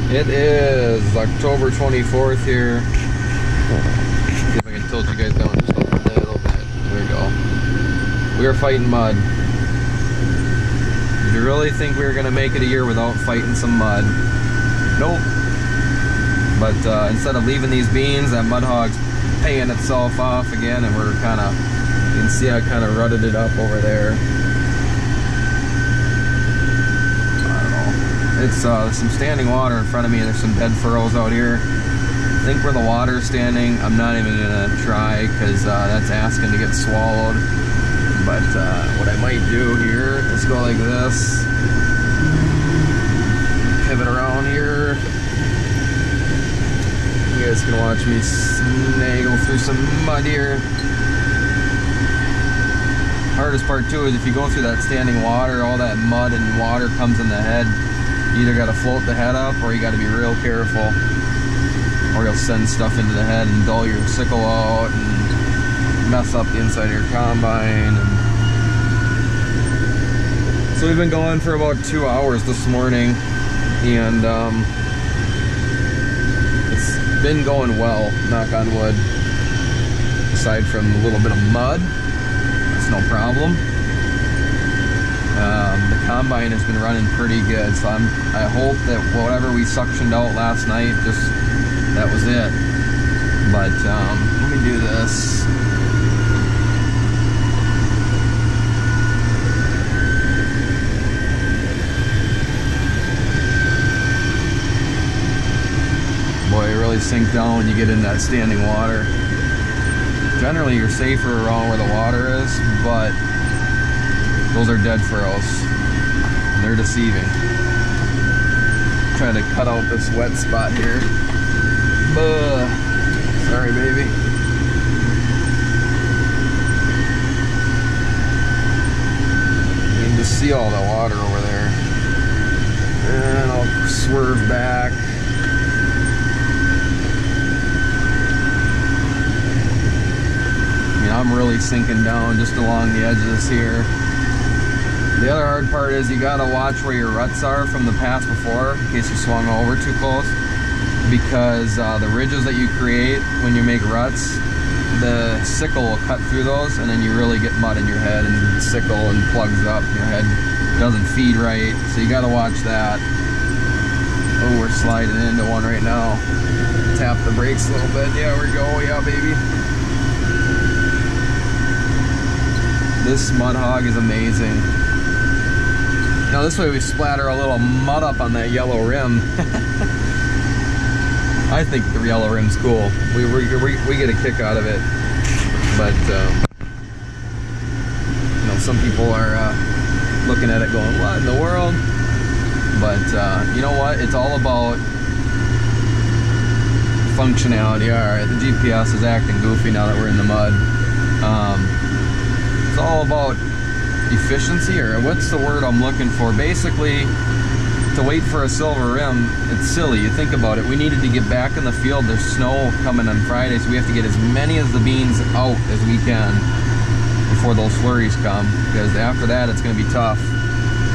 It is October 24th here. See if I can tilt you guys down just a little bit. There we go. We are fighting mud. Did you really think we were gonna make it a year without fighting some mud? Nope. But instead of leaving these beans, that mud hog's paying itself off again, and we're kind of, you can see I kind of rutted it up over there. It's there's some standing water in front of me, and there's some dead furrows out here. I think where the water's standing, I'm not even gonna try because that's asking to get swallowed. But what I might do here is go like this, pivot around here. You guys can watch me snaggle through some mud here. Hardest part too is if you go through that standing water, all that mud and water comes in the head. You either got to float the head up, or you got to be real careful, or you'll send stuff into the head and dull your sickle out and mess up the inside of your combine. So we've been going for about 2 hours this morning, and it's been going well, knock on wood. Aside from a little bit of mud, that's no problem. The combine has been running pretty good, so I hope that whatever we suctioned out last night, just that was it. But let me do this. Boy, it really sinks down when you get in that standing water. Generally, you're safer around where the water is, but those are dead furrows. They're deceiving. Trying to cut out this wet spot here. Sorry, baby. You can just see all the water over there. And I'll swerve back. I mean, I'm really sinking down just along the edges here. The other hard part is you gotta watch where your ruts are from the pass before, in case you swung over too close, because the ridges that you create when you make ruts, the sickle will cut through those, and then you really get mud in your head and sickle and plugs up. Your head doesn't feed right, so you gotta watch that. Oh, we're sliding into one right now. Tap the brakes a little bit. Yeah, we go. Yeah, baby. This mud hog is amazing. Now this way we splatter a little mud up on that yellow rim. I think the yellow rim's cool. We get a kick out of it. But you know, some people are looking at it going, what in the world? But you know what? It's all about functionality. Alright, the GPS is acting goofy now that we're in the mud. It's all about efficiency, or what's the word I'm looking for? Basically, to wait for a silver rim, it's silly. You think about it. We needed to get back in the field. There's snow coming on Friday, so we have to get as many of the beans out as we can before those flurries come, because after that it's going to be tough.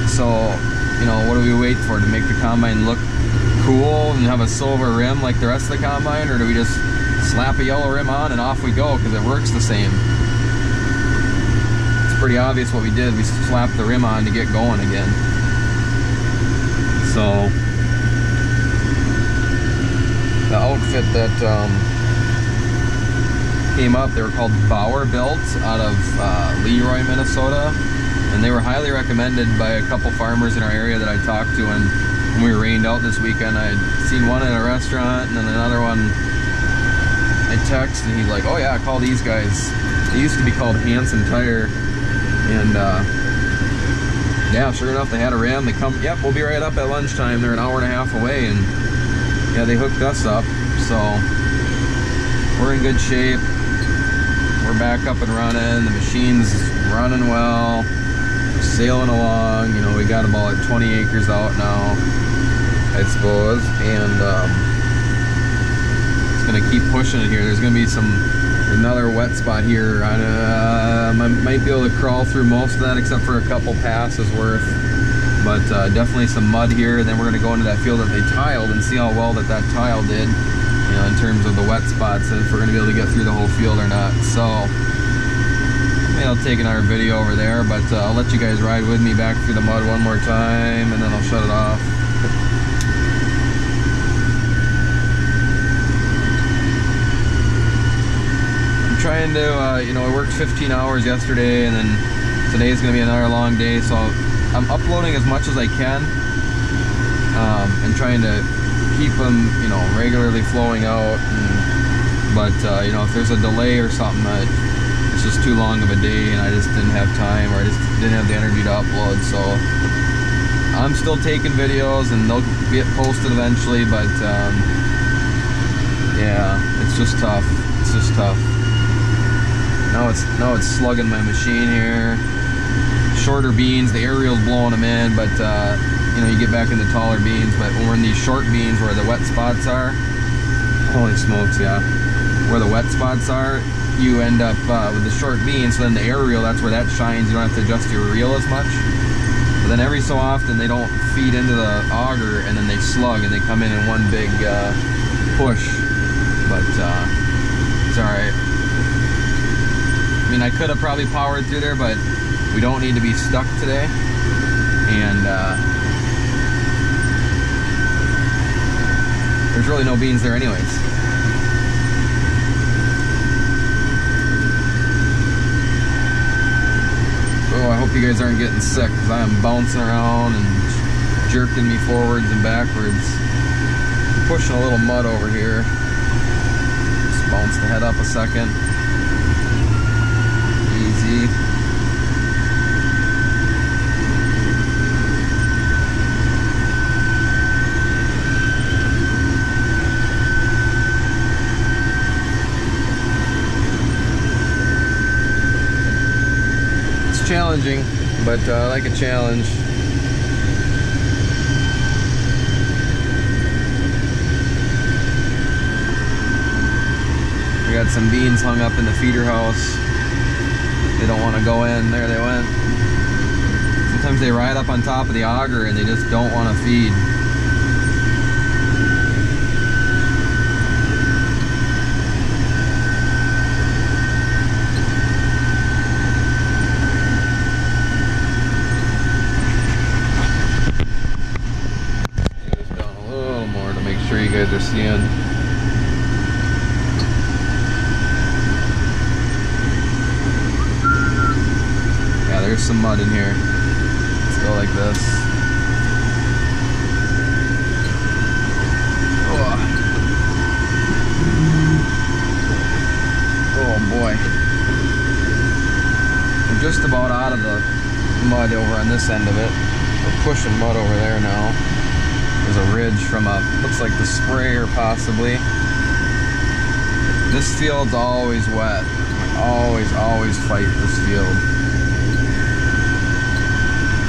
So, you know, what do we wait for? To make the combine look cool and have a silver rim like the rest of the combine, or do we just slap a yellow rim on and off we go because it works the same? Pretty obvious what we did. We slapped the rim on to get going again. So the outfit that came up, they were called Bauer Built out of Leroy, Minnesota, and they were highly recommended by a couple farmers in our area that I talked to. And when we were rained out this weekend, I had seen one at a restaurant, and then another one I texted, and he's like, oh yeah, call these guys. They used to be called Hanson Tire. And yeah, sure enough, they had a rim. They come, yep, we'll be right up at lunchtime. They're an hour and a half away, and yeah, they hooked us up. So we're in good shape. We're back up and running. The machine's running well. We're sailing along. You know, we got about 20 acres out now, I suppose, and it's gonna keep pushing it here. There's gonna be another wet spot here. I might be able to crawl through most of that except for a couple passes worth. But definitely some mud here, and then we're going to go into that field that they tiled and see how well that tile did, you know, in terms of the wet spots, and if we're going to be able to get through the whole field or not. So, I'll take another video over there, but I'll let you guys ride with me back through the mud one more time, and then I'll shut it off. I'm trying to, you know, I worked 15 hours yesterday, and then today's going to be another long day, so I'm uploading as much as I can, and trying to keep them, you know, regularly flowing out. But you know, if there's a delay or something, it's just too long of a day, and I just didn't have time, or I just didn't have the energy to upload. So I'm still taking videos, and they'll get posted eventually. But yeah, it's just tough. It's just tough. Now it's slugging my machine here. Shorter beans, the aerial's blowing them in, but you know, you get back into taller beans. But when we're in these short beans where the wet spots are, holy smokes, yeah, where the wet spots are, you end up with the short beans. So then the aerial, that's where that shines. You don't have to adjust your reel as much. But then every so often they don't feed into the auger, and then they slug and they come in one big push. But it's all right. I mean, I could have probably powered through there, but we don't need to be stuck today, and there's really no beans there anyways. Oh, I hope you guys aren't getting sick, because I am bouncing around and jerking me forwards and backwards. I'm pushing a little mud over here. Just bounce the head up a second. Easy. Challenging, but I like a challenge. We got some beans hung up in the feeder house. They don't want to go in. There they went. Sometimes they ride up on top of the auger and they just don't want to feed. You guys are seeing. Yeah, there's some mud in here. Let's go like this. Oh boy. We're just about out of the mud over on this end of it. We're pushing mud over there now. There's a ridge from looks like the sprayer possibly. This field's always wet. Always fight this field.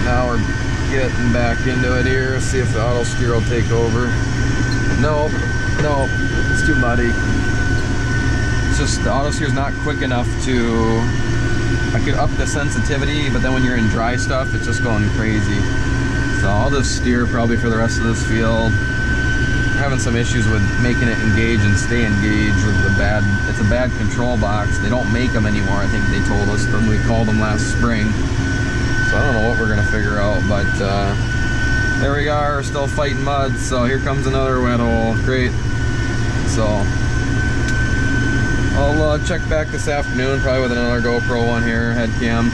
Now we're getting back into it here. See if the auto steer will take over. Nope, it's too muddy. It's just the auto steer's not quick enough to, I could up the sensitivity, but then when you're in dry stuff, it's just going crazy. So I'll just steer probably for the rest of this field. We're having some issues with making it engage and stay engaged with it's a bad control box. They don't make them anymore, I think they told us when we called them last spring. So I don't know what we're gonna figure out, but there we are, still fighting mud. So here comes another wet hole, great. So I'll check back this afternoon, probably with another GoPro one here, head cam.